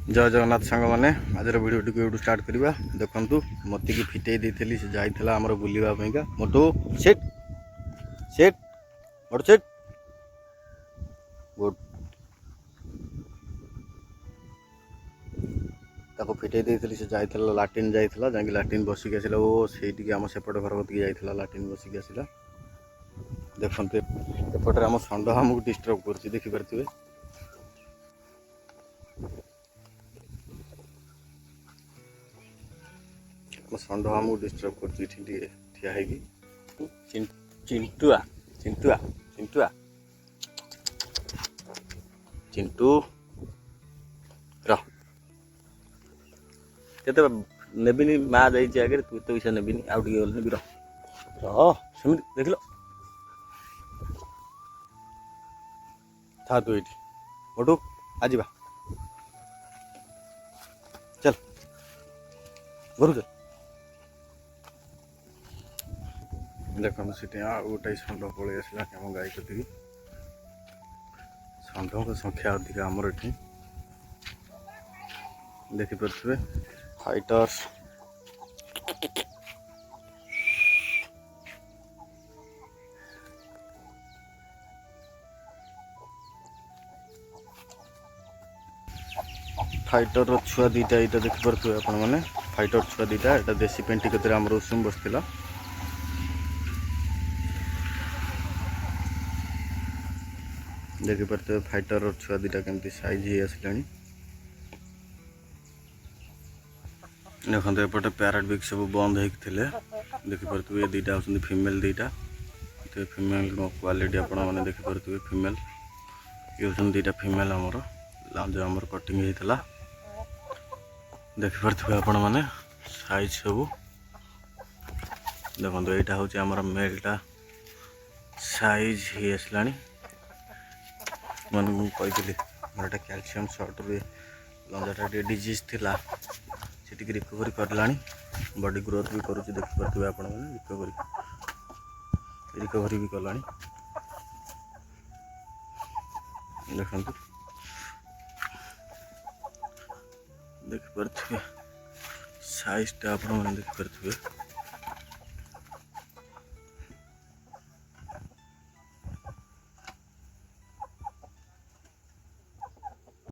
जय जगन्नाथ सांग मैंने आज वीडियो टी यूट्यूब स्टार्ट करवा देखु मती की फिटे देती से जाइला आमर बुलवाईका मोटू सेट सेट मोटू सेट गुड ताको फिटे देती से जाइला लाट्रिन जाइला जा लाट्रिन बसिक आसला ओ से आम सेपट घर कत जाइला लाट्रिन बसिक आसला देखते एपटे आम षंड आमको डिस्टर्ब कर देखिपे षंड आमको डिस्टर्ब कर ठिया चिंटुआ चिंटुआ चिंटुआ चिंटू रते नेबिनी माँ जाइए आगे तू तो पैसा नेबिनी आउ टे गल नेबी रमी देख लो था तू ये मोटू आज चल घर चल देखो सीट गोटे षंड पलि आसला आम गाई कति षंड संख्या अधिक आमर ये देखिपे फाइटर्स फाइटर छुआ दीटा यहाँ देखिपे आपण मैंने फाइटर छुआ दीटा यहाँ देसी पेंटी कतरे आम उषुम बसला देखिपे फाइटर छुआ दीटा केमती साइज ही आसला देखते एपटे पैरेट बिग सब बंद होते देखिपे ये दीटा होती फीमेल दीटा तो फीमेल क्वालिटी आप देखिपे फीमेल ये होती दीटा फीमेल आमर जो आमर कटिंग होता देखिपे आपण मैंने साइज सब देखो यहाँ हूँ आमर मेलटा साइज ही आसला मन कही मोर कैल्शियम सर्ट लंजाटा डिजीज थिला से रिकवरी करला बॉडी ग्रोथ भी करुच्ची देखिपे आपण मैंने रिकवरी भी कला देखु देखिपे साइजटा आप देखिपे